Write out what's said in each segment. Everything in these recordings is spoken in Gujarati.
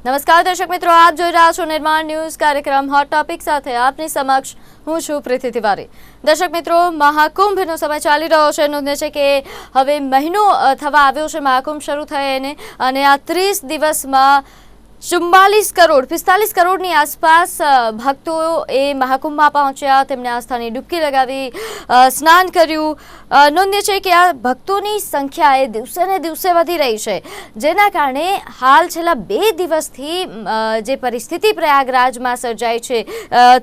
નમસ્કાર દર્શક મિત્રો, આપ જોઈ રહ્યા છો નિર્માણ ન્યૂઝ કાર્યક્રમ હોટ ટોપિક સાથે આપની સમક્ષ હું છું પ્રીતિ તિવારી। દર્શક મિત્રો, મહાકુંભનો સમય ચાલી રહ્યો છે। નોંધે છે કે હવે મહિનો થવા આવ્યો છે મહાકુંભ શરૂ થઈને, અને આ 30 દિવસમાં 45 કરોડની આસપાસ ભક્તો એ મહાકુંભમાં પહોંચ્યા। તેમણે આસ્થાની ડૂબકી લગાવી, સ્નાન કર્યું। નોંધ્ય છે કે આ ભક્તોની સંખ્યા એ દિવસે ને દિવસે વધી રહી છે, જેના કારણે હાલ છેલ્લા 2 દિવસથી જે પરિસ્થિતિ પ્રયાગરાજમાં સર્જાઈ છે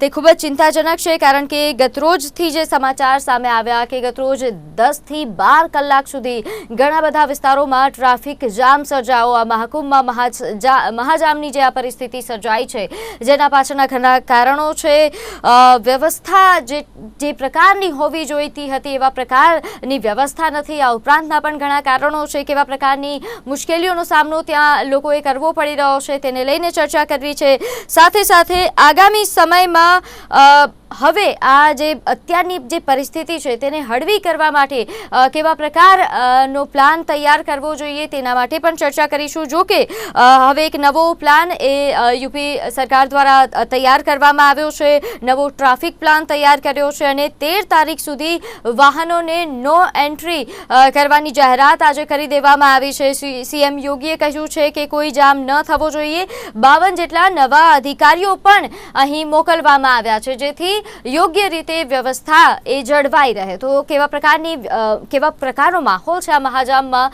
તે ખૂબ જ ચિંતાજનક છે। કારણ કે ગતરોજથી જે સમાચાર સામે આવ્યા કે ગતરોજ 10 થી 12 કલાક સુધી ઘણા બધા વિસ્તારોમાં ટ્રાફિક જામ સર્જાયો। આ મહાકુંભમાં મહાજામની જે આ પરિસ્થિતિ સર્જાઈ છે, જેના પાછળના ઘણા કારણો છે। વ્યવસ્થા જે પ્રકારની હોવી જોઈતી હતી એવા પ્રકારની વ્યવસ્થા નથી। આ ઉપરાંતના પણ ઘણા કારણો છે, કેવા પ્રકારની મુશ્કેલીઓનો સામનો ત્યાં લોકોએ કરવો પડી રહ્યો છે, તેને લઈને ચર્ચા કરવી છે। સાથે સાથે આગામી સમયમાં હવે આ જે અત્યારની જે પરિસ્થિતિ છે તેને હળવી કરવા માટે કેવા પ્રકારનો પ્લાન તૈયાર કરવો જોઈએ તેના માટે પણ ચર્ચા કરીશું। જો કે હવે એક નવો પ્લાન એ યુપી સરકાર દ્વારા તૈયાર કરવામાં આવ્યો છે। નવો ટ્રાફિક પ્લાન તૈયાર કર્યો છે, અને 13 તારીખ સુધી વાહનોને નો એન્ટ્રી કરવાની જાહેરાત આજે કરી દેવામાં આવી છે। સીએમ યોગીએ કહ્યું છે કે કોઈ જામ ન થવો જોઈએ। 52 જેટલા નવા અધિકારીઓ પણ અહીં મોકલવામાં આવ્યા છે, જેથી યોગ્ય રીતે વ્યવસ્થા એ જળવાઈ રહે। તો કેવા પ્રકારનો માહોલ છે આ મહાજામમાં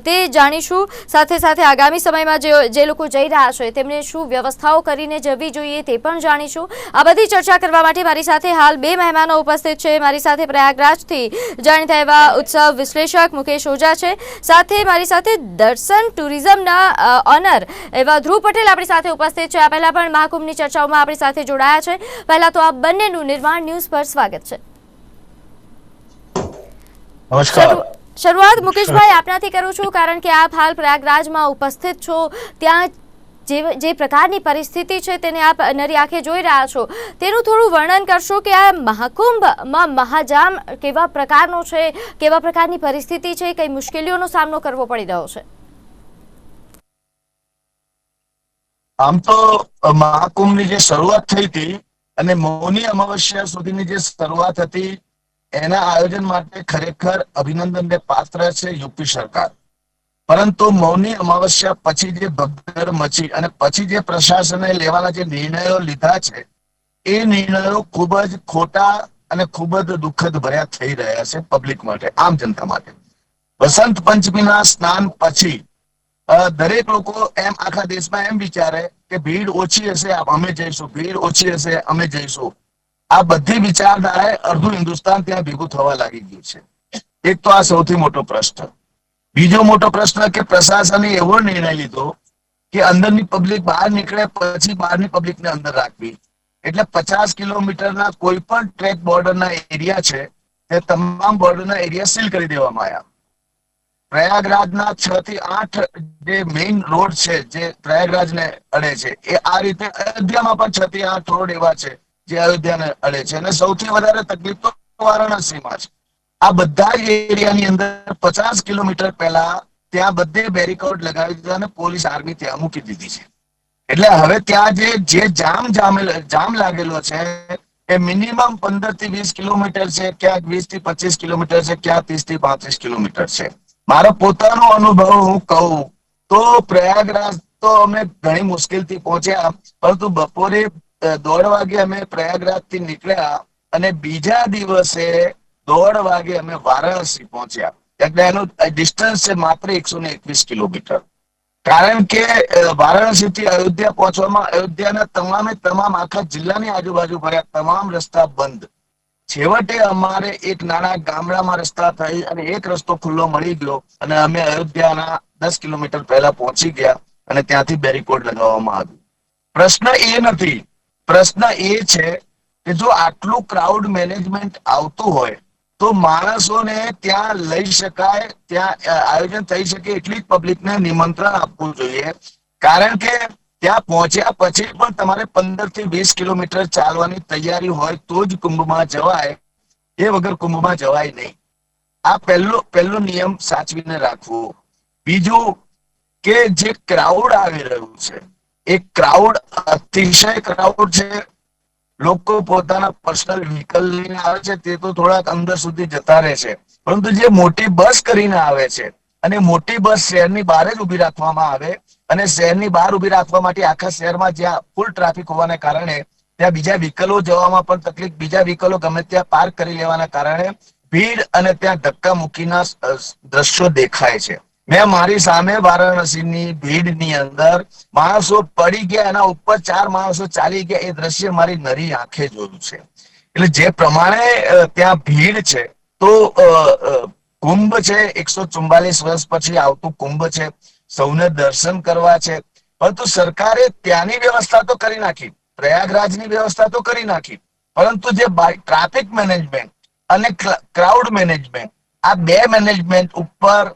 તે જાણીશું। સાથે સાથે આગામી સમયમાં જે લોકો જઈ રહ્યા છે તેમને શું વ્યવસ્થાઓ કરીને જવી જોઈએ તે પણ જાણીશું। આ બધી ચર્ચા કરવા માટે મારી સાથે હાલ 2 મહેમાનો ઉપસ્થિત છે। મારી સાથે પ્રયાગરાજથી જાણીતા એવા ઉત્સવ વિશ્લેષક મુકેશ ઓઝા છે, સાથે મારી સાથે દર્શન ટુરિઝમના ઓનર એવા ધ્રુવ પટેલ આપણી સાથે ઉપસ્થિત છે। આ પહેલા પણ મહાકુંભની ચર્ચાઓમાં આપણી સાથે જોડાયા છે। પહેલા તો આ બંનેનું નિર્માણ ન્યૂઝ પર સ્વાગત છે। નમસ્કાર। શરૂઆત મુકેશભાઈ આપનાથી કરું છું, કારણ કે આપ હાલ પ્રયાગરાજમાં ઉપસ્થિત છો। ત્યાં જે પ્રકારની પરિસ્થિતિ છે તેને આપ નરી આંખે જોઈ રહ્યા છો, તેનું થોડું વર્ણન કરશો કે આ મહાકુંભમાં મહાજામ કેવા પ્રકારનો છે, કેવા પ્રકારની પરિસ્થિતિ છે, કઈ મુશ્કેલીઓનો સામનો કરવો પડી રહ્યો છે? આમ તો મહાકુંભની જે શરૂઆત થઈ હતી અને મૌની અમાવસ્યા સુધીની જે શરૂઆત હતી, એના આયોજન માટે ખરેખર અભિનંદનને પાત્ર છે યુપી સરકાર। પરંતુ મૌની અમાવસ્યા પછી જે ભગદડ મચી અને પછી જે પ્રશાસને લેવાના જે નિર્ણયો લીધા છે, એ નિર્ણયો ખૂબ જ ખોટા અને ખૂબ જ દુઃખદ ભર્યા થઈ રહ્યા છે પબ્લિક માટે, આમ જનતા માટે। વસંત પંચમીના સ્નાન પછી દરેક લોકો એમ આખા દેશમાં એમ વિચારે કે ભીડ ઓછી હશે અમે જઈશું, ભીડ ઓછી હશે અમે જઈશું। આ બધી વિચારધારાએ અડધું હિન્દુસ્તાન ત્યાં ભેગું થવા લાગી ગયું છે। એક તો આ સૌથી મોટો પ્રશ્ન। બીજો મોટો પ્રશ્ન કે પ્રશાસને એવો નિર્ણય લીધો કે અંદરની પબ્લિક બહાર નીકળે પછી બહારની પબ્લિકને અંદર રાખવી। એટલે 50 કિલોમીટરના કોઈ પણ ટ્રેક બોર્ડરના એરિયા છે તે તમામ બોર્ડરના એરિયા સીલ કરી દેવામાં આવ્યા। પ્રયાગરાજના 6 થી 8 જે મેઇન રોડ છે જે પ્રયાગરાજને અડે છે, એ આ રીતે અયોધ્યામાં પણ 6 થી 8 રોડ એવા છે જે અયોધ્યાને અડે છે, અને સૌથી વધારે તકલીફ તો વારાણસીમાં છે। આ બધા જ એરિયાની અંદર 50 કિલોમીટર પહેલા ત્યાં બધે બેરિકેડ લગાવી દીધા અને પોલીસ આર્મી ત્યાં મૂકી દીધી છે। એટલે હવે ત્યાં જે જામ લાગેલો છે એ મિનિમમ 15 થી 20 કિલોમીટર છે, ક્યાંક 20 થી 25 કિલોમીટર છે, ક્યાંક 30 થી 35 કિલોમીટર છે। મારો પોતાનો અનુભવ હું કહું તો પ્રયાગરાજ તો અમે ઘણી મુશ્કેલથી પહોંચ્યા, પરંતુ બપોરે 1:30 વાગે અમે પ્રયાગરાજ થી નીકળ્યા અને બીજા દિવસે 1:30 વાગે અમે વારાણસી પહોંચ્યા। એટલે એનું ડિસ્ટન્સ છે માત્ર 121 કિલોમીટર। કારણ કે વારાણસી થી અયોધ્યા પહોંચવામાં અયોધ્યાના તમામ આખા જિલ્લાની આજુબાજુ ભર્યા તમામ રસ્તા બંધ। છેવટે અમારે એક નાના ગામડામાં રસ્તા થઈ અને એક રસ્તો ખુલ્લો મળી ગયો અને અમે અયોધ્યાના 10 કિલોમીટર પહેલા પહોંચી ગયા અને ત્યાંથી બેરિકેડ લગાવવામાં આવ્યું। પ્રશ્ન એ નથી, પ્રશ્ન એ છે કે જો આટલું ક્રાઉડ મેનેજમેન્ટ આવતું હોય તો માણસોને ત્યાં લઈ શકાય, ત્યાં આયોજન થઈ શકે એટલી જ પબ્લિકને નિમંત્રણ આપવું જોઈએ। કારણ કે ત્યાં પહોંચ્યા પછી પણ તમારે 15 થી 20 કિલોમીટર ચાલવાની તૈયારી હોય તો જ કુંભમાં જવાય, એ વગર કુંભમાં જવાય નહીં। આ પહેલો નિયમ સાચવીને રાખવો। બીજું કે જે ક્રાઉડ આવી રહ્યું છે એક ક્રાઉડ, અતિશય ક્રાઉડ છે. લોકો પોતાના પર્સનલ વ્હીકલ લઈને આવે છે તે તો થોડાક અંદર સુધી જતા રહે છે, પરંતુ જે મોટી બસ કરીને આવે છે અને મોટી બસ શહેરની બહાર જ ઉભી રાખવામાં આવે અને શહેરની બહાર ઉભી રાખવા માટે આખા શહેરમાં જ્યાં ફૂલ ટ્રાફિક હોવાને કારણે ત્યાં બીજા વ્હીકલો જવામાં પણ તકલીફ, બીજા વ્હીકલો ગમે ત્યાં પાર્ક કરી લેવાના કારણે ભીડ અને ત્યાં ધક્કા મૂકીના દ્રશ્યો દેખાય છે. મેં મારી સામે વારાણસીની ભીડની અંદર માણસો પડી ગયા, એના ઉપર 4 માણસો ચાલી ગયા, એ દ્રશ્ય મારી નરી આંખે જોયું છે. એટલે જે પ્રમાણે ત્યાં ભીડ છે, તો કુંભ છે, 144 વર્ષ પછી આવતું કુંભ છે, સૌને દર્શન કરવા છે, પરંતુ સરકારે ત્યાંની વ્યવસ્થા તો કરી નાખી, પ્રયાગરાજની વ્યવસ્થા તો કરી નાખી, પરંતુ જે ટ્રાફિક મેનેજમેન્ટ અને ક્રાઉડ મેનેજમેન્ટ, આ બે મેનેજમેન્ટ ઉપર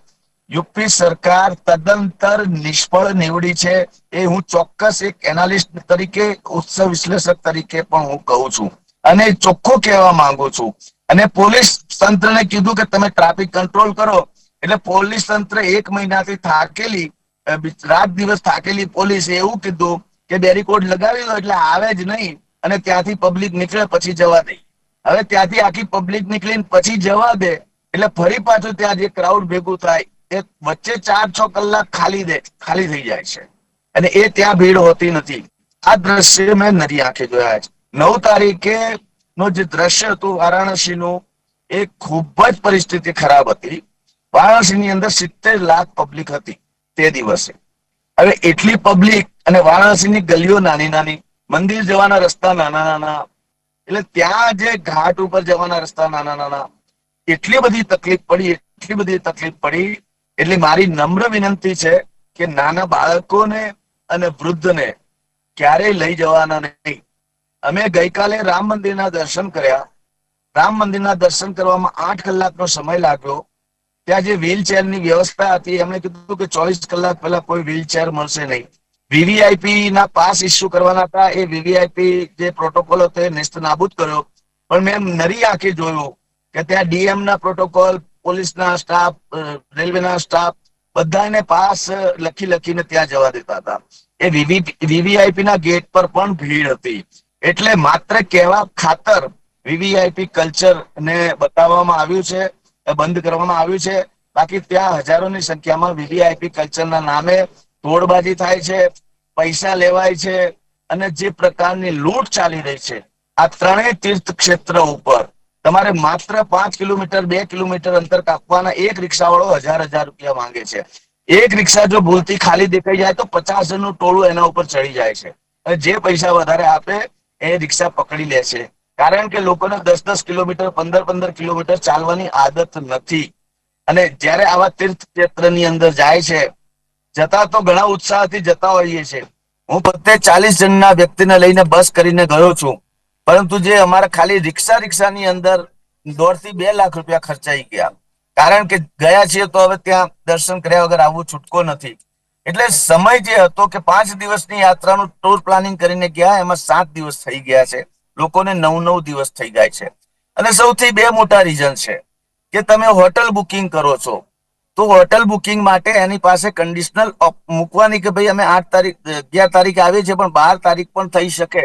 યુપી સરકાર તદ્દનતર નિષ્ફળ નીવડી છે. એ હું ચોક્કસ એક એનાલિસ્ટ તરીકે, ઉત્સવ વિશ્લેષક તરીકે પણ હું કહું છું અને ચોખ્ખું કહેવા માંગુ છું. અને પોલીસ તંત્રને કીધું કે તમે ટ્રાફિક કંટ્રોલ કરો, એટલે પોલીસ તંત્ર 1 મહિનાથી થાકેલી, રાત દિવસ થાકેલી પોલીસે એવું કીધું કે બેરીકોડ લગાવી દો એટલે આવે જ નહીં અને ત્યાંથી પબ્લિક નીકળે પછી જવા દે. હવે ત્યાંથી આખી પબ્લિક નીકળીને પછી જવા દે એટલે ફરી પાછું ત્યાં જે ક્રાઉડ ભેગું થાય એ વચ્ચે 4-6 કલાક ખાલી થઈ જાય છે અને એ ત્યાં ભીડ હોતી નથી. આ દ્રશ્ય મેં નરી આંખે જોયા છે. 9 તારીખે નું જે દ્રશ્ય હતું વારાણસીનું, એ ખૂબ જ પરિસ્થિતિ ખરાબ હતી. વારાણસીની અંદર 70 લાખ પબ્લિક હતી તે દિવસે. હવે એટલી પબ્લિક અને વારાણસીની ગલીઓ નાની નાની, મંદિર જવાના રસ્તા નાના નાના, એટલે ત્યાં જે ઘાટ ઉપર જવાના રસ્તા નાના નાના, એટલી બધી તકલીફ પડી. એટલે મારી નમ્ર વિનંતી છે કે નાના બાળકોને અને વૃદ્ધને ક્યારેય લઈ જવાના નહીં. અમે ગઈકાલે રામ મંદિરના દર્શન કર્યા. રામ મંદિરના દર્શન કરવામાં 8 કલાકનો સમય લાગ્યો. ત્યાં જે વ્હીલચેરની વ્યવસ્થા હતી, એમણે કીધું કે 24 કલાક પહેલા કોઈ વ્હીલચેર મળશે નહીં. વીવીઆઈપી ના પાસ ઇસ્યુ કરવાના હતા, એ વીવીઆઈપી જે પ્રોટોકોલ હતો એ નેસ્ત નાબૂદ કર્યો. પણ મેં નરી આંખે જોયું કે ત્યાં ડીએમ ના પ્રોટોકોલ, પોલીસના સ્ટાફ, રેલવેના સ્ટાફ, બધાને પાસ લખીને ત્યાં જવા દેતા હતા. એ વીવીઆઈપી ના ગેટ પર પણ ભીડ હતી. એટલે માત્ર કહેવા ખાતર વીવીઆઈપી કલ્ચર ને બતાવવામાં આવ્યું છે, બંધ કરવામાં આવ્યું છે. બાકી ત્યાં હજારોની સંખ્યામાં વીવીઆઈપી કલ્ચરના નામે તોડબાજી થાય છે, પૈસા લેવાય છે અને જે પ્રકારની લૂંટ ચાલી રહી છે આ ત્રણેય તીર્થ ક્ષેત્ર ઉપર, તમારે માત્ર 5 કિલોમીટર 2 કિલોમીટર અંતર કાપવાના એક રિક્ષાવાળો 1000 રૂપિયા માંગે છે. એક રિક્ષા જો ભૂલથી ખાલી દેખાઈ જાય તો 50 જણનું ટોળું એના ઉપર ચડી જાય છે અને જે પૈસા વધારે આપે એ રિક્ષા પકડી લે છે. કારણ કે લોકોને 10-10 કિલોમીટર 15-15 કિલોમીટર ચાલવાની આદત નથી. અને જ્યારે આવા તીર્થ ક્ષેત્રની અંદર જાય છે, જતા તો ઘણા ઉત્સાહથી જતા હોઈએ છે. હું પોતે 40 જણના વ્યક્તિને લઈને બસ કરીને ગયો છું, પરંતુ જે અમારા ખાલી રિક્ષાની અંદર 1.5 થી 2 લાખ રૂપિયા ખર્ચાઈ ગયા. કારણ કે ગયા છીએ તો હવે ત્યાં દર્શન કર્યા વગર આવવું છૂટકો નથી. એટલે સમય જે હતો કે 5 દિવસની યાત્રાનું ટૂર પ્લાનિંગ કરીને ગયા, એમાં 7 દિવસ થઈ ગયા છે. લોકોને 9-9 દિવસ થઈ જાય છે. અને સૌથી 2 મોટા રીઝન છે કે તમે હોટલ બુકિંગ કરો છો તો હોટલ બુકિંગ માટે એની પાસે કન્ડિશનલ મૂકવાની કે ભાઈ અમે 11 તારીખે આવીએ છીએ પણ 12 તારીખ પણ થઈ શકે.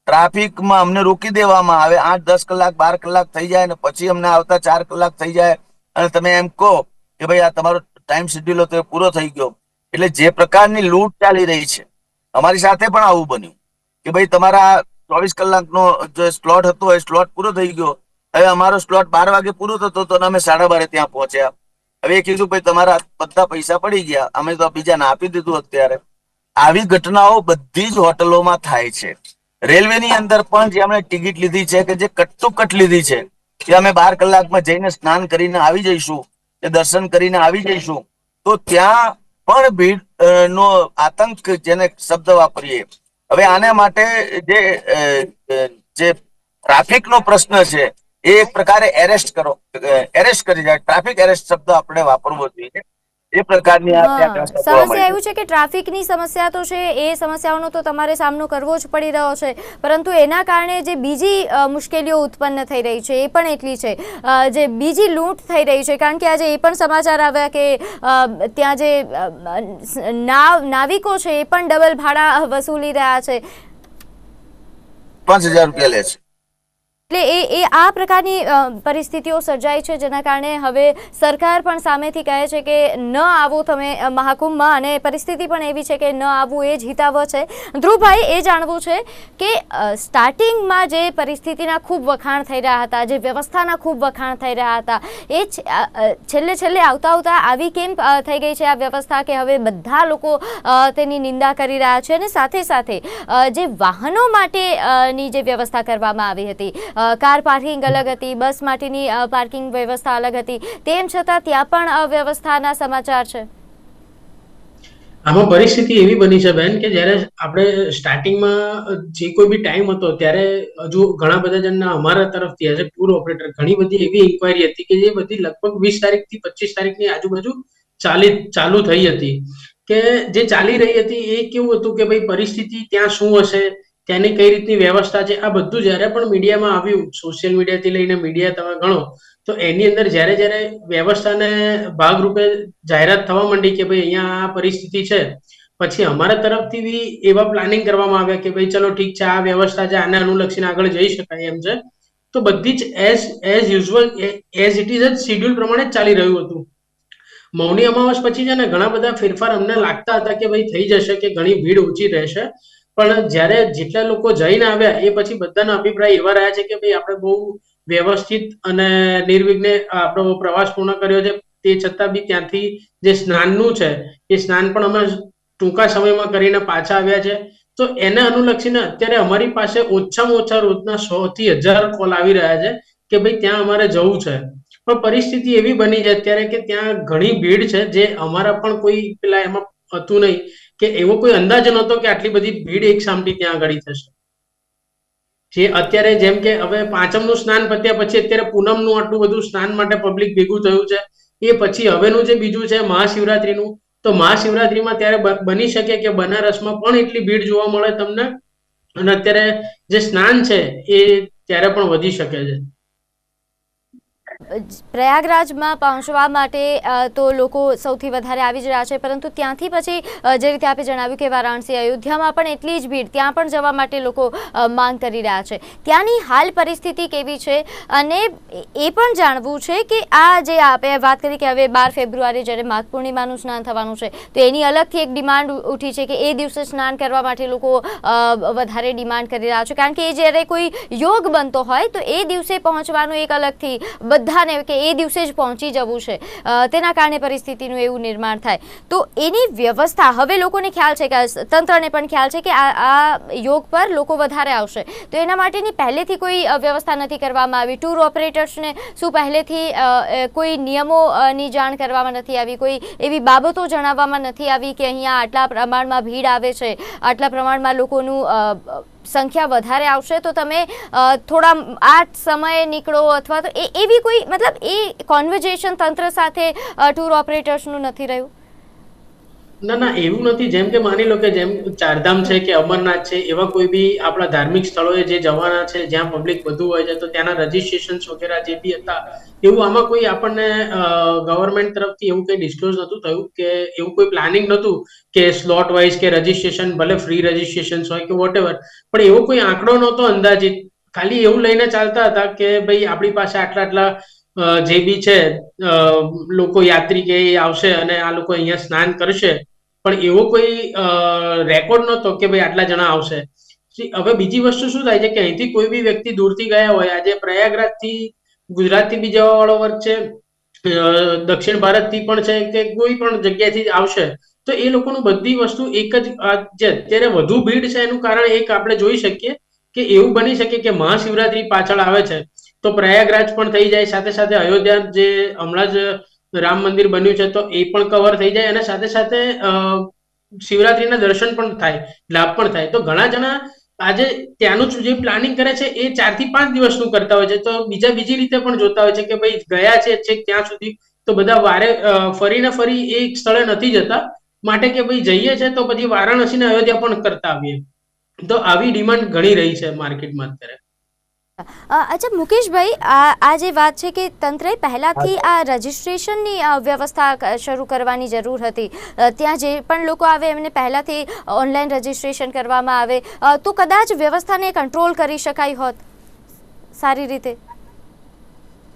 ટ્રાફિકમાં અમને રોકી દેવામાં આવે, 8-10 કલાક 12 કલાક થઈ જાય અને પછી અમને આવતા 4 કલાક થઈ જાય અને તમે એમ કહો કે ભાઈ આ તમારો ટાઈમ શેડ્યુલ હતો એ પૂરો થઈ ગયો. એટલે જે પ્રકારની લૂંટ ચાલી રહી છે, અમારી સાથે પણ આવું બન્યું કે ભાઈ તમારા 24 કલાકનો જે સ્લોટ હતો એ સ્લોટ પૂરો થઈ ગયો. હવે અમારો સ્લોટ 12 વાગે પૂરો થતો તો અમે 12:30 ત્યાં પહોંચ્યા. હવે એ કીધું ભાઈ તમારા બધા પૈસા પડી ગયા, અમે તો બીજાને આપી દીધું. અત્યારે આવી ઘટનાઓ બધી જ હોટલોમાં થાય છે. રેલવેની અંદર પણ જે અમે ટિકિટ લીધી છે કે જે કટ લીધી છે કે અમે 12 કલાકમાં જઈને સ્નાન કરીને આવી જઈશું, કે દર્શન કરીને આવી જઈશું, તો ત્યાં પણ ભીડ નો આતંક જેને શબ્દ વાપરીએ. હવે આના માટે જે ટ્રાફિક નો પ્રશ્ન છે એ એક પ્રકારે એરેસ્ટ કરી જાય. ટ્રાફિક એરેસ્ટ શબ્દ આપણે વાપરવો જોઈએ. એ પ્રકારની આ ત્યાં હા, ઘટના જોવા સમસ્યા મળી એવું છે કે ટ્રાફિકની સમસ્યા તો છે, એ સમસ્યાઓનો તો તમારે સામનો કરવો જ પડી રહ્યો છે, પરંતુ એના કારણે જે બીજી મુશ્કેલીઓ ઉત્પન્ન થઈ રહી છે એ પણ એટલી છે, જે બીજી લૂંટ થઈ રહી છે. કારણ કે આજે એ પણ સમાચાર આવ્યા કે ત્યાં જે નાવિકો છે એ પણ ડબલ ભાડા વસૂલી રહ્યા છે. 5,000 રૂપિયા લે છે. એટલે એ આ પ્રકારની પરિસ્થિતિઓ સર્જાઈ છે, જેના કારણે હવે સરકાર પણ સામેથી કહે છે કે ન આવો તમે મહાકુંભમાં, અને પરિસ્થિતિ પણ એવી છે કે ન આવવું એ જ હિતાવહ છે. ધ્રુવભાઈ, એ જાણવું છે કે સ્ટાર્ટિંગમાં જે પરિસ્થિતિના ખૂબ વખાણ થઈ રહ્યા હતા, જે વ્યવસ્થાના ખૂબ વખાણ થઈ રહ્યા હતા, એ છેલ્લે આવતા આવી કેમ થઈ ગઈ છે આ વ્યવસ્થા કે હવે બધા લોકો તેની નિંદા કરી રહ્યા છે? અને સાથે સાથે જે વાહનો માટેની જે વ્યવસ્થા કરવામાં આવી હતી, કાર પાર્કિંગ અલગ હતી, બસ માટેની પાર્કિંગ વ્યવસ્થા અલગ હતી, તેમ છતાં ત્યાં પણ અવ્યવસ્થાના સમાચાર છે. આમાં પરિસ્થિતિ એવી બની છે બેન કે જ્યારે આપણે સ્ટાર્ટિંગમાં જે કોઈ બી ટાઈમ હતો ત્યારે હજુ ઘણા બધા જણના અમારા તરફથી એઝ એ ટૂર ઓપરેટર ઘણી બધી એવી ઇન્ક્વાયરી હતી કે જે બધી લગભગ 20 તારીખથી 25 તારીખની આજુબાજુ ચાલુ થઈ હતી. કે જે ચાલી રહી હતી એ કેવું હતું કે ભાઈ પરિસ્થિતિ ત્યાં શું હશે, ત્યાંની કઈ રીતની વ્યવસ્થા છે, આ બધું જ્યારે પણ મીડિયામાં આવ્યું, સોશિયલ મીડિયાથી લઈને મીડિયા તમે ગણો તો એની અંદર જ્યારે વ્યવસ્થાને ભાગરૂપે જાહેરાત થવા માંડી કે ભાઈ અહીંયા આ પરિસ્થિતિ છે, પછી અમારા તરફથી બી એવા પ્લાનિંગ કરવામાં આવ્યા કે ભાઈ ચલો ઠીક છે, આ વ્યવસ્થા છે, આને અનુલક્ષીને આગળ જઈ શકાય એમ છે. તો બધી જ as usual as it is જ શિડ્યુલ પ્રમાણે જ ચાલી રહ્યું હતું. મૌની અમાવસ પછી છે ને ઘણા બધા ફેરફાર અમને લાગતા હતા કે ભાઈ થઈ જશે, કે ઘણી ભીડ ઓછી રહેશે, પણ જ્યારે જેટલા લોકો જઈને આવ્યા એ પછી બધાના અભિપ્રાય એવા રહ્યા છે કે ભાઈ આપણે બહુ વ્યવસ્થિત અને નિર્વિઘ્ને આપણો પ્રવાસ પૂર્ણ કર્યો છે. તે છતાં બી ત્યાંથી જે સ્નાનનું છે એ સ્નાન પણ અમે ટૂંકા સમયમાં કરીને પાછા આવ્યા છે. તો એને અનુલક્ષીને અત્યારે અમારી પાસે ઓછામાં ઓછા રોજના 100 થી 1000 કોલ આવી રહ્યા છે કે ભાઈ ત્યાં અમારે જવું છે. પણ પરિસ્થિતિ એવી બની છે અત્યારે કે ત્યાં ઘણી ભીડ છે, જે અમારા પણ કોઈ પેલા એમાં હતું નહીં કે એવો કોઈ અંદાજ નહોતો કે આટલી બધી ભીડ એક સામટી ત્યાં આગળ થશે. જે અત્યારે જેમ કે હવે પાંચમનું સ્નાન પત્યા પછી અત્યારે પૂનમનું આટલું બધું સ્નાન માટે પબ્લિક ભેગું થયું છે. એ પછી હવેનું જે બીજું છે મહાશિવરાત્રીનું, તો મહાશિવરાત્રીમાં ત્યારે બની શકે કે બનારસમાં પણ એટલી ભીડ જોવા મળે તમને, અને અત્યારે જે સ્નાન છે એ ત્યારે પણ વધી શકે છે. પ્રયાગરાજમાં પહોંચવા માટે તો લોકો સૌથી વધારે આવી જ રહ્યા છે, પરંતુ ત્યાંથી પછી જે રીતે આપે જણાવ્યું કે વારાણસી, અયોધ્યામાં પણ એટલી જ ભીડ, ત્યાં પણ જવા માટે લોકો માંગ કરી રહ્યા છે. ત્યાંની હાલ પરિસ્થિતિ કેવી છે? અને એ પણ જાણવું છે કે આ જે આપણે વાત કરી કે હવે 12 ફેબ્રુઆરી જ્યારે માઘ પૂર્ણિમાનું સ્નાન થવાનું છે, તો એની અલગથી એક ડિમાન્ડ ઉઠી છે કે એ દિવસે સ્નાન કરવા માટે લોકો વધારે ડિમાન્ડ કરી રહ્યા છે, કારણ કે એ જ્યારે કોઈ યોગ બનતો હોય તો એ દિવસે પહોંચવાનું એક અલગથી બધા કે એ દિવસે જ પહોંચી જવું છે, તેના કારણે પરિસ્થિતિનું એવું નિર્માણ થાય. તો એની વ્યવસ્થા હવે લોકોને ખ્યાલ છે, કે તંત્રને પણ ખ્યાલ છે કે આ યોગ પર લોકો વધારે આવશે, તો એના માટેની પહેલેથી કોઈ વ્યવસ્થા નથી કરવામાં આવી. ટૂર ઓપરેટર્સને શું પહેલેથી કોઈ નિયમોની જાણ કરવામાં નથી આવી, કોઈ એવી બાબતો જણાવવામાં નથી આવી કે અહીંયા આટલા પ્રમાણમાં ભીડ આવે છે, આટલા પ્રમાણમાં લોકોનું સંખ્યા વધારે આવશે, તો તમે થોડા આ સમયે નીકળો, અથવા તો એવી કોઈ મતલબ એ કોન્વર્ઝેશન તંત્ર સાથે ટૂર ઓપરેટર્સનું નથી રહ્યું? ના, એવું નથી. જેમ કે માની લો કે જેમ ચારધામ છે કે અમરનાથ છે, એવા કોઈ બી આપણા ધાર્મિક સ્થળોએ જે જવાના છે જ્યાં પબ્લિક વધુ હોય છે, તો ત્યાંના રજીસ્ટ્રેશન વગેરે જે બી હતા, એવું આમાં કોઈ આપણને ગવર્મેન્ટ તરફથી એવું કંઈ ડિસ્ક્લોઝ નહોતું થયું, કે એવું કોઈ પ્લાનિંગ નહોતું કે સ્લોટ વાઇઝ કે રજીસ્ટ્રેશન, ભલે ફ્રી રજીસ્ટ્રેશન હોય કે વોટેવર, પણ એવો કોઈ આંકડો નહોતો અંદાજિત. ખાલી એવું લઈને ચાલતા હતા કે ભાઈ આપણી પાસે આટલા જે બી છે લોકો યાત્રી કે આવશે અને આ લોકો અહીંયા સ્નાન કરશે, પણ એવો કોઈ રેકોર્ડ નહોતો કે ભાઈ આટલા જણા આવશે. હવે બીજી વસ્તુ શું થાય છે કે અહીંથી કોઈ બી વ્યક્તિ દૂરથી ગયા હોય, આજે પ્રયાગરાજથી ગુજરાતથી બી જવા વાળો વર્ગ છે, દક્ષિણ ભારતથી પણ છે, કે કોઈ પણ જગ્યાથી આવશે, તો એ લોકોનું બધી વસ્તુ એક જ જે અત્યારે વધુ ભીડ છે એનું કારણ એક આપણે જોઈ શકીએ કે એવું બની શકે કે મહાશિવરાત્રી પાછળ આવે છે તો પ્રયાગરાજ પણ થઈ જાય, સાથે સાથે અયોધ્યા જે હમણાં જ રામ મંદિર બન્યું છે તો એ પણ કવર થઈ જાય, અને સાથે સાથે શિવરાત્રીના દર્શન પણ થાય, લાભ પણ થાય. તો ઘણા જણા આજે ત્યાંનું જે પ્લાનિંગ કરે છે એ 4 થી 5 દિવસનું કરતા હોય છે, તો બીજી રીતે પણ જોતા હોય છે કે ભાઈ ગયા છે છેક ત્યાં સુધી, તો તો બધા ફરી એક સ્થળે નથી જતા, માટે કે ભાઈ જઈએ છે તો પછી વારાણસી ને અયોધ્યા પણ કરતા આવીએ. તો આવી ડિમાન્ડ ઘણી રહી છે માર્કેટમાં અત્યારે. અચ્છા મુકેશભાઈ, આ જે વાત છે કે તંત્રએ પહેલાથી આ રજીસ્ટ્રેશનની વ્યવસ્થા શરૂ કરવાની જરૂર હતી, ત્યાં જે પણ લોકો આવે એમને પહેલાથી ઓનલાઈન રજીસ્ટ્રેશન કરવામાં આવે તો કદાચ વ્યવસ્થાને કંટ્રોલ કરી શકાય હોત સારી રીતે.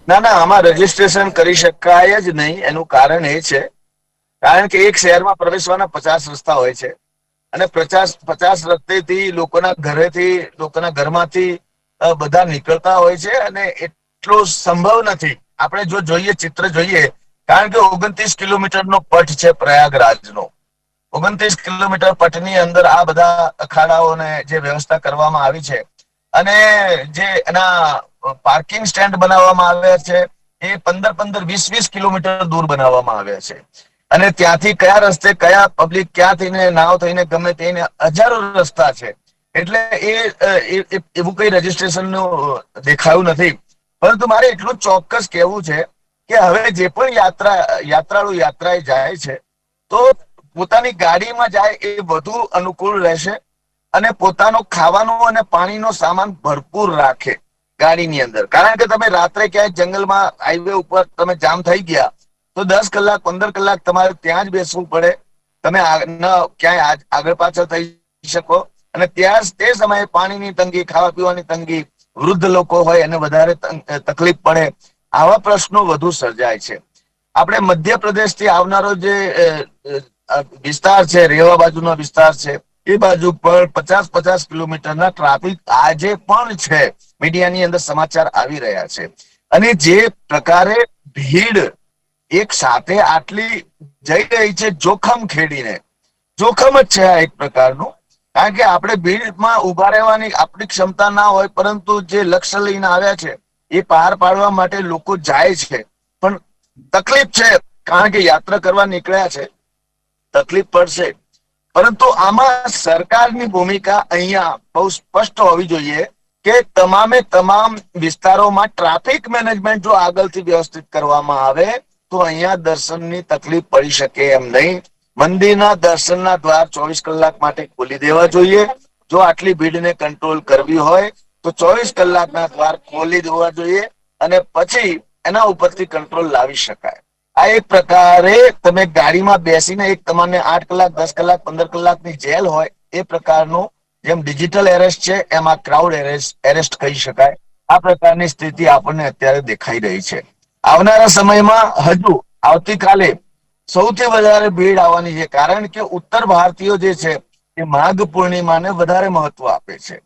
ના, આમાં રજીસ્ટ્રેશન કરી શકાય જ નહીં. એનું કારણ એ છે કારણ કે એક શહેરમાં પ્રવેશવાના 50 રસ્તા હોય છે અને 50 રસ્તેથી લોકોના ઘરમાંથી બધા નીકળતા હોય છે અને એટલો સંભવ નથી. આપણે જો જોઈએ ચિત્ર જોઈએ, કારણ કે 29 કિલોમીટરનો પટ છે પ્રયાગરાજનો. 29 કિલોમીટર પટની અંદર આ બધા અખાડાઓને જે વ્યવસ્થા કરવામાં આવી છે અને જે એના પાર્કિંગ સ્ટેન્ડ બનાવવામાં આવ્યા છે એ 15, 20 કિલોમીટર દૂર બનાવવામાં આવ્યા છે. અને ત્યાંથી કયા રસ્તે કયા પબ્લિક ક્યાં થઈને નાવ થઈને ગમે તેને હજારો રસ્તા છે. એટલે એવું કઈ રજીસ્ટ્રેશન નું દેખાયું નથી. પરંતુ મારે એટલું ચોક્કસ કહેવું છે કે હવે જે પણ યાત્રાળુ યાત્રાએ જાય છે તો પોતાની ગાડીમાં જાય એ વધુ અનુકૂળ રહેશે અને પોતાનો ખાવાનો અને પાણીનો સામાન ભરપૂર રાખે ગાડીની અંદર. કારણ કે તમે રાત્રે ક્યાંય જંગલમાં હાઈવે ઉપર તમે જામ થઈ ગયા તો 10 કલાક 15 કલાક તમારે ત્યાં જ બેસવું પડે. તમે ક્યાંય આગળ પાછળ થઈ શકો અને ત્યાં તે સમયે પાણીની તંગી, ખાવા પીવાની તંગી, વૃદ્ધ લોકો હોય એને વધારે તકલીફ પડે. આવા પ્રશ્નો વધુ સર્જાય છે. આપણે મધ્યપ્રદેશથી આવનારો જે વિસ્તાર છે, રેવા બાજુનો વિસ્તાર છે, એ બાજુ પર 50 કિલોમીટરના ટ્રાફિક આજે પણ છે. મીડિયાની અંદર સમાચાર આવી રહ્યા છે. અને જે પ્રકારે ભીડ એક સાથે આટલી જઈ રહી છે જોખમ ખેડીને, જોખમ જ છે આ એક પ્રકારનું. કારણ કે આપણે ભીડમાં ઉભા રહેવાની આપણી ક્ષમતા ના હોય, પરંતુ જે લક્ષ્ય લઈને આવ્યા છે એ પાર પાડવા માટે લોકો જાય છે. પણ તકલીફ છે કારણ કે યાત્રા કરવા નીકળ્યા છે, તકલીફ પડશે. પરંતુ આમાં સરકારની ભૂમિકા અહીંયા બહુ સ્પષ્ટ હોવી જોઈએ કે તમામ વિસ્તારોમાં ટ્રાફિક મેનેજમેન્ટ જો આગળથી વ્યવસ્થિત કરવામાં આવે તો અહીંયા દર્શનની તકલીફ પડી શકે એમ નહીં. મંદિરના દર્શનના દ્વાર 24 કલાક માટે ખોલી દેવા જોઈએ. જો આટલી ભીડને કંટ્રોલ કરવી હોય તો 24 કલાકના દ્વાર ખોલી દેવા જોઈએ અને પછી એના ઉપરથી કંટ્રોલ લાવી શકાય. આ એક પ્રકારે તમે ગાડીમાં બેસીને એક તમને 8 કલાક 10 કલાક 15 કલાકની જેલ હોય એ પ્રકારનું, જેમ ડિજિટલ એરેસ્ટ છે એમ આ ક્રાઉડ એરેસ્ટ કહી શકાય. આ પ્રકારની સ્થિતિ આપણને અત્યારે દેખાઈ રહી છે. આવનારા સમયમાં હજુ આવતીકાલે સૌથી વધારે ભીડ આવવાની છે. કારણ કે ઉત્તર ભારતીયો જે છે એ માઘ પૂર્ણિમાને વધારે મહત્વ આપે છે.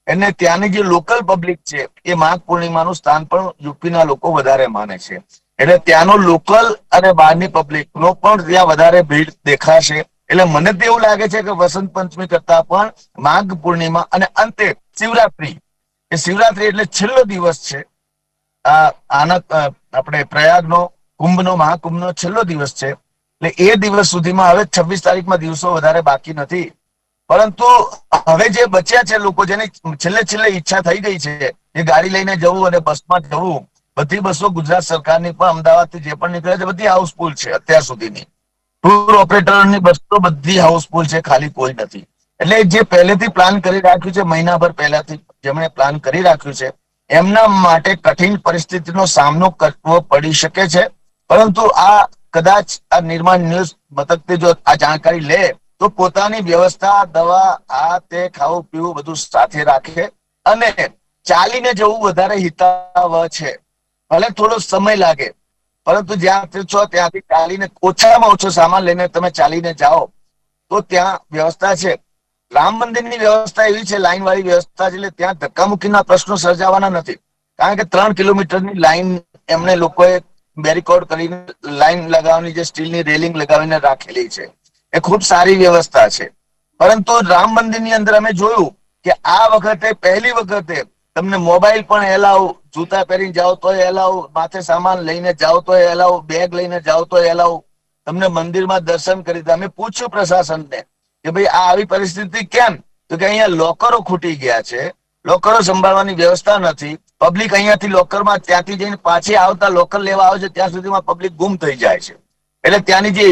એને ત્યાંની જે લોકલ પબ્લિક છે એ માઘ પૂર્ણિમાનું સ્થાન પણ યુપીના લોકો વધારે માને છે. એટલે ત્યાંનો લોકલ અને બહારની પબ્લિક નો પણ ત્યાં વધારે ભીડ દેખાશે. એટલે મને તો એવું લાગે છે કે વસંત પંચમી કરતા પણ માઘ પૂર્ણિમા અને અંતે શિવરાત્રી, એ શિવરાત્રી એટલે છેલ્લો દિવસ છે આપણે પ્રયાગનો કુંભનો, મહાકુંભનો છેલ્લો દિવસ છે. એટલે એ દિવસ સુધીમાં હવે 26 તારીખમાં દિવસો વધારે બાકી નથી. પરંતુ હવે જે બચ્યા છે લોકો, જેની છેલ્લે ઈચ્છા થઈ ગઈ છે એ ગાડી લઈને જવું અને બસમાં જવું, બધી બસો ગુજરાત સરકારની પણ અમદાવાદથી જે પણ નીકળે છે બધી હાઉસફુલ છે અત્યાર સુધીની. ટૂર ઓપરેટરની બસ તો બધી હાઉસફુલ છે, ખાલી કોઈ નથી. એટલે જે પહેલેથી પ્લાન કરી રાખ્યું છે, મહિનાભર પહેલાથી જેમણે પ્લાન કરી રાખ્યું છે એમના માટે કઠિન પરિસ્થિતિનો સામનો કરવો પડી શકે છે. પરંતુ આ કદાચ આ નિર્માણ ન્યૂઝ મતલબ જો આ જાણકારી લે તો પોતાની વ્યવસ્થા, દવા, આ તે ખાવું પીવું બધું સાથે રાખે અને ચાલીને જવું વધારે હિતાવહ છે. ભલે થોડો સમય લાગે પરંતુ જ્યાં છો ત્યાંથી ચાલીને ઓછામાં ઓછો સામાન લઈને તમે ચાલીને જાઓ તો ત્યાં વ્યવસ્થા છે. રામ મંદિરની વ્યવસ્થા એવી છે, લાઈન વાળી વ્યવસ્થા છે, એટલે ત્યાં ધક્કામુક્કીના પ્રશ્નો સર્જાવાના નથી. કારણ કે 3 કિલોમીટરની લાઈન એમને લોકોએ બેરીકોડ કરીને લાઈન લગાવવાની, જે સ્ટીલની રેલિંગ લગાવીને રાખેલી છે, એ ખૂબ સારી વ્યવસ્થા છે. પરંતુ રામ મંદિરની અંદર અમે જોયું કે આ વખતે પહેલી વખતે તમને મોબાઈલ પણ એલાવ, જૂતા પહેરીને જાઓ તો એલાવ, માથે સામાન લઈને જાઓ તો એલાવ, બેગ લઈને જાઓ તો એલાવ, તમને મંદિરમાં દર્શન કરી. અમે પૂછ્યું પ્રશાસનને કે ભાઈ આ આવી પરિસ્થિતિ કેમ? તો કે અહીંયા લોકરો ખૂટી ગયા છે, લોકરો સંભાળવાની વ્યવસ્થા નથી, પબ્લિક અહીંયાથી લોકરમાં ત્યાંથી જઈને પાછી આવતા લોકલ લેવા આવે છે ત્યાં સુધીમાં પબ્લિક ગુમ થઈ જાય છે. એટલે ત્યાંની જે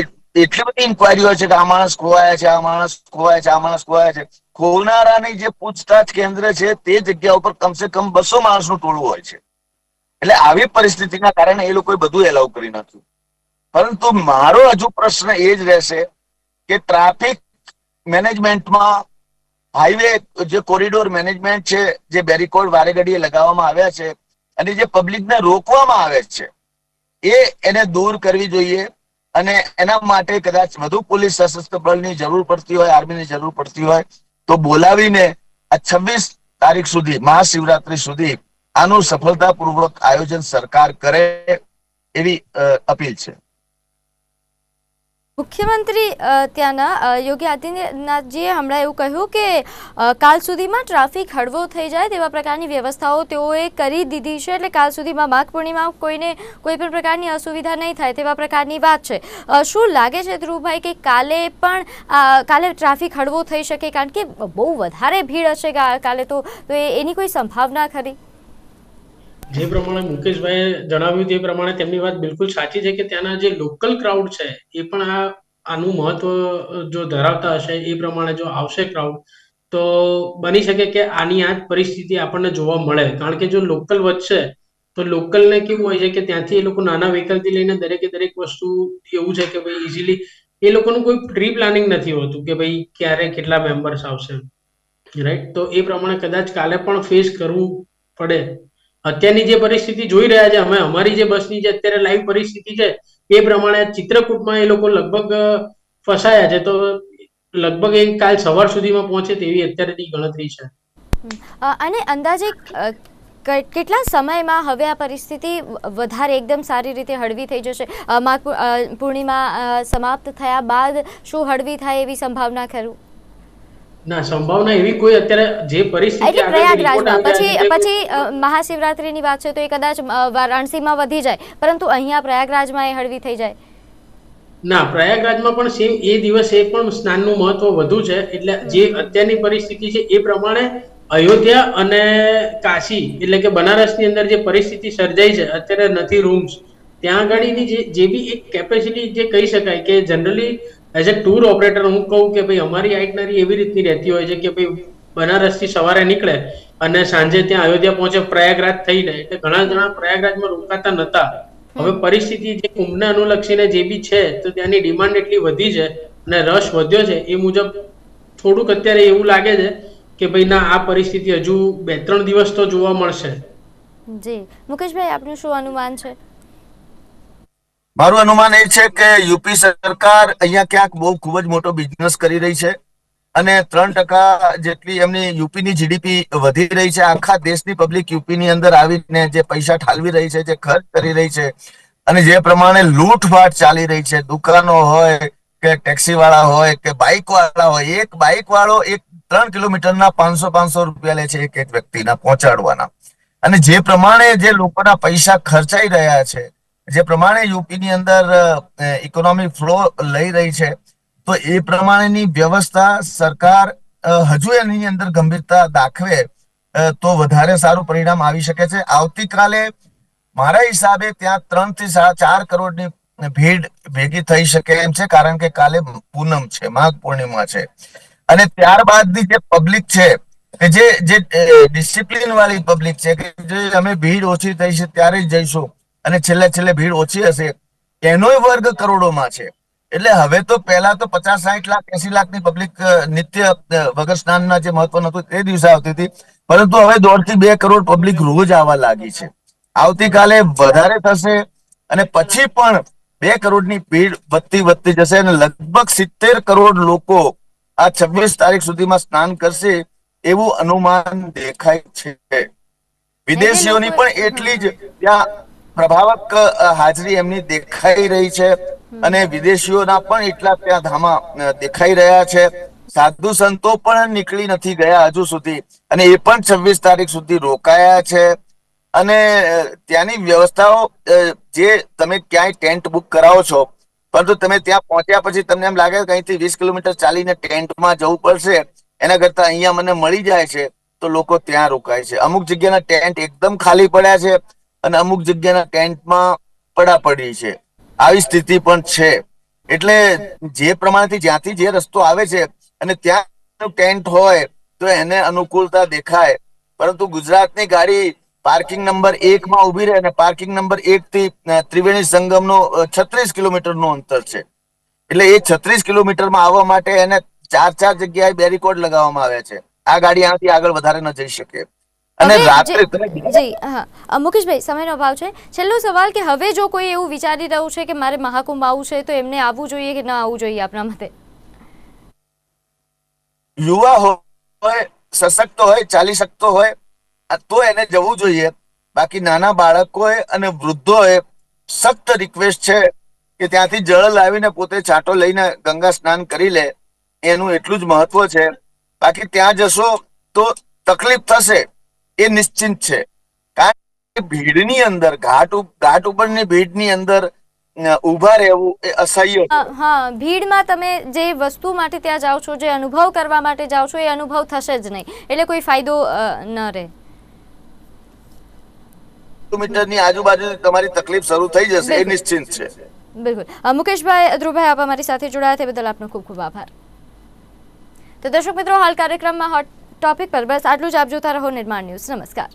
એટલી બધી ઇન્કવાયરી હોય છે કે આ માણસ ખોવાયા છે, આ માણસ ખોવાયા છે, આ માણસ ખોવાયા છે. ખોનારાની જે પૂછતાછ કેન્દ્ર છે તે જગ્યા ઉપર કમસે કમ 200 માણસનું ટોળું હોય છે. એટલે આવી પરિસ્થિતિના કારણે એ લોકોએ બધું એલાઉ કરી નાખ્યું. પરંતુ મારો હજુ પ્રશ્ન એ જ રહેશે કે ટ્રાફિક મેનેજમેન્ટમાં હાઈવે જે કોરિડોર મેનેજમેન્ટ છે, જે બેરિકોડ વારે ઘડીએ લગાવવામાં આવ્યા છે અને જે પબ્લિકને રોકવામાં આવે છે એને દૂર કરવી જોઈએ. અને એના માટે કદાચ વધુ પોલીસ સશસ્ત્ર બળની જરૂર પડતી હોય, આર્મીની જરૂર પડતી હોય તો બોલાવીને આ 26 તારીખ સુધી, મહાશિવરાત્રી સુધી આનું સફળતાપૂર્વક આયોજન સરકાર કરે એવી અપીલ છે. મુખ્યમંત્રી ત્યાંના યોગી આદિત્યનાથજીએ હમણાં એવું કહ્યું કે કાલ સુધીમાં ટ્રાફિક હળવો થઈ જાય તેવા પ્રકારની વ્યવસ્થાઓ તેઓએ કરી દીધી છે. એટલે કાલ સુધીમાં માઘ પૂર્ણિમામાં કોઈને કોઈ પણ પ્રકારની અસુવિધા નહીં થાય તેવા પ્રકારની વાત છે. શું લાગે છે ધ્રુવભાઈ કે કાલે ટ્રાફિક હળવો થઈ શકે? કારણ કે બહુ વધારે ભીડ હશે કાલે, તો એની કોઈ સંભાવના ખરી? જે પ્રમાણે મુકેશભાઈએ જણાવ્યું તે પ્રમાણે તેમની વાત બિલકુલ સાચી છે કે ત્યાંના જે લોકલ ક્રાઉડ છે એ પણ આનું મહત્વ જો ધરાવતા હશે એ પ્રમાણે જો આવશે ક્રાઉડ તો બની શકે કે આની આ જ પરિસ્થિતિ આપણને જોવા મળે. કારણ કે જો લોકલ વધશે તો લોકલને કેવું હોય છે કે ત્યાંથી એ લોકો નાના વ્હીકલથી લઈને દરેકે દરેક વસ્તુ એવું છે કે ભાઈ ઇઝીલી એ લોકોનું કોઈ પ્રી પ્લાનિંગ નથી હોતું કે ભાઈ ક્યારે કેટલા મેમ્બર્સ આવશે, રાઈટ? તો એ પ્રમાણે કદાચ કાલે પણ ફેસ કરવું પડે. અત્યારની જે પરિસ્થિતિ જોઈ રહ્યા છે અમે, અમારી જે બસની જે અત્યારે લાઈવ પરિસ્થિતિ છે એ પ્રમાણે ચિત્રકૂટમાં એ લોકો લગભગ ફસાયા છે, તો લગભગ એ કાલ સવાર સુધીમાં પહોંચે તેવી અત્યારેની ગણતરી છે. અને અંદાજે કેટલા સમયમાં હવે આ પરિસ્થિતિ વધારે એકદમ સારી રીતે હળવી થઈ જશે? માઘ પૂર્ણિમા સમાપ્ત થયા બાદ શું હળવી થાય એવી સંભાવના ખરું? ના, સંભાવના એવી કોઈ અત્યારે જે પરિસ્થિતિ પ્રયાગરાજમાં પછી મહાશિવરાત્રીની વાત છે તો એ કદાચ વારાણસીમાં વધી જાય, પરંતુ અહીંયા પ્રયાગરાજમાં એ હળવી થઈ જાય? ના, પ્રયાગરાજમાં પણ સેમ એ દિવસે પણ સ્નાનનું મહત્વ વધુ છે. એટલે જે અત્યારની પરિસ્થિતિ છે એ પ્રમાણે અયોધ્યા અને કાશી એટલે કે બનારસની અંદર જે પરિસ્થિતિ સર્જાઈ છે અત્યારે નથી રૂમ્સ, ત્યાં આગળની જે બી એક કેપેસિટી જે કહી શકાય કે generally as a tour operator હું કહું કે ભાઈ અમારી આઇટનરી એવી રીતની રહેતી હોય છે કે ભાઈ બનારસથી સવારે નીકળે અને સાંજે ત્યાં અયોધ્યા પહોંચે પ્રયાગરાજ થઈને. એટલે ઘણા જણા પ્રયાગરાજમાં રોકાતા નતા. હવે પરિસ્થિતિ જે કુંભને અનુલક્ષીને જે બી છે તો ત્યાંની ડિમાન્ડ એટલી વધી છે અને રશ વધ્યો છે એ મુજબ થોડુંક અત્યારે એવું લાગે છે કે ભાઈ ના, આ પરિસ્થિતિ હજુ 2-3 દિવસ તો જોવા મળશે. જી મુકેશભાઈ, આપનું શું અનુમાન છે? મારું અનુમાન એ છે કે યુપી સરકાર અહીંયા ક્યાંક બહુ ખૂબ જ મોટો બિઝનેસ કરી રહી છે અને 3% જેટલી એમની યુપીની જીડીપી વધી રહી છે. આખા દેશની પબ્લિક યુપીની અંદર આવીને જે પૈસા ઠાલવી રહી છે, જે ખર્ચ કરી રહી છે અને જે પ્રમાણે લૂંટફાટ ચાલી રહી છે, દુકાનો હોય કે ટેક્સી વાળા હોય કે બાઇક વાળા હોય, એક બાઇક વાળો 3 કિલોમીટરના 500 રૂપિયા લે છે એક વ્યક્તિના પહોંચાડવાના. અને જે પ્રમાણે જે લોકોના પૈસા ખર્ચાઈ રહ્યા છે, જે પ્રમાણે યુપીની અંદર ઇકોનોમિક ફ્લો લઈ રહી છે, તો એ પ્રમાણેની વ્યવસ્થા સરકાર હજુ એની અંદર ગંભીરતા દાખવે તો વધારે સારું પરિણામ આવી શકે છે. આવતીકાલે મારા હિસાબે ત્યાં 3 થી 4.5 કરોડની ભીડ ભેગી થઈ શકે એમ છે, કારણ કે કાલે પૂનમ છે, માઘ પૂર્ણિમા છે. અને ત્યારબાદની જે પબ્લિક છે કે જે ડિસિપ્લિન વાળી પબ્લિક છે કે જે અમે ભીડ ઓછી થઈ છે ત્યારે જ જઈશું અને છેલ્લે ભીડ ઓછી હશે, એનોય વર્ગ કરોડોમાં છે. એટલે હવે તો પહેલા તો 50-60 લાખ 80 લાખની પબ્લિક નિત્ય વગર સ્નાનના જે મહત્વ હતું તે દિવસે આવતી હતી, પરંતુ હવે 1.5 થી 2 કરોડ પબ્લિક રોજ આવવા લાગી છે. આવતીકાલે વધારે થશે અને પછી પણ 2 કરોડની ભીડ વધતી જશે અને લગભગ 70 કરોડ લોકો આ 26 તારીખ સુધીમાં સ્નાન કરશે એવું અનુમાન દેખાય છે. વિદેશીઓની પણ એટલી જ ત્યાં પ્રભાવક હાજરી એમની દેખાઈ રહી છે અને વિદેશીઓના પણ એટલા ત્યાં ધામા દેખાઈ રહ્યા છે. સાધુ સંતો પણ નીકળી નથી ગયા હજુ સુધી અને એ પણ 26 તારીખ સુધી રોકાયા છે. અને ત્યાંની વ્યવસ્થાઓ જે તમે ક્યાંય ટેન્ટ બુક કરાવો છો, પરંતુ તમે ત્યાં પહોંચ્યા પછી તમને એમ લાગે કે અહીંથી 20 કિલોમીટર ચાલીને ટેન્ટમાં જવું પડશે, એના કરતા અહીંયા મને મળી જાય છે, તો લોકો ત્યાં રોકાય છે. અમુક જગ્યાના ટેન્ટ એકદમ ખાલી પડ્યા છે અને અમુક જગ્યાના ટેન્ટમાં પડાપડી છે. આવી સ્થિતિ પણ છે. એટલે જે પ્રમાણેથી જ્યાંથી જે રસ્તો આવે છે અને ત્યાં ટેન્ટ હોય તો એને અનુકૂળતા દેખાય, પરંતુ ગુજરાતની ગાડી પાર્કિંગ નંબર 1 માં ઉભી રહે અને પાર્કિંગ નંબર 1 થી ત્રિવેણી સંગમનો 36 કિલોમીટરનું અંતર છે. એટલે એ 36 કિલોમીટરમાં આવવા માટે એને 4 જગ્યાએ બેરીકોડ લગાવવામાં આવ્યા છે. આ ગાડી આનાથી આગળ વધારે ન જઈ શકે. અને હવે રાત્રે જી હા મુકેશભાઈ, સમયનો અભાવ છે. છેલ્લો સવાલ કે હવે જો કોઈ એવું વિચારી રહ્યું છે કે મારે મહાકુંભ આવવું છે તો એમને આવવું જોઈએ કે ન આવવું જોઈએ આપના મતે? યુવા હોય, સશક્ત હોય, ચાલી શકતો હોય તો એને જવું જોઈએ. બાકી નાના બાળકોએ અને વૃદ્ધોએ સખ્ત રિક્વેસ્ટ છે કે ત્યાંથી જળ લાવીને પોતે છાંટો લઈને ગંગા સ્નાન કરી લે, એનું એટલું જ મહત્વ છે. બાકી ત્યાં જશો તો તકલીફ થશે એ નિશ્ચિત છે. કારણ કે ભીડની અંદર ઘાટ ઉપરની ભીડની અંદર ઊભા રહેવું એ અસહ્ય છે. હા, ભીડમાં તમે જે વસ્તુ માટે ત્યાં જાઓ છો, જે અનુભવ કરવા માટે જાઓ છો, એ અનુભવ થશે જ નહીં, એટલે કોઈ ફાયદો ન રહે. કિલોમીટરની આજુબાજુ તમારી તકલીફ શરૂ થઈ જશે એ નિશ્ચિત છે. બિલકુલ. મુકેશભાઈ, ધ્રુવભાઈ, આપ અમારી સાથે જોડાયા તે બદલ આપનો ખૂબ ખૂબ આભાર. તો દર્શક મિત્રો, હાલ કાર્યક્રમમાં હોટ ટોપિક પર બસ આટલું જ. આપ જોતા રહો નિર્માણ ન્યૂઝ. નમસ્કાર.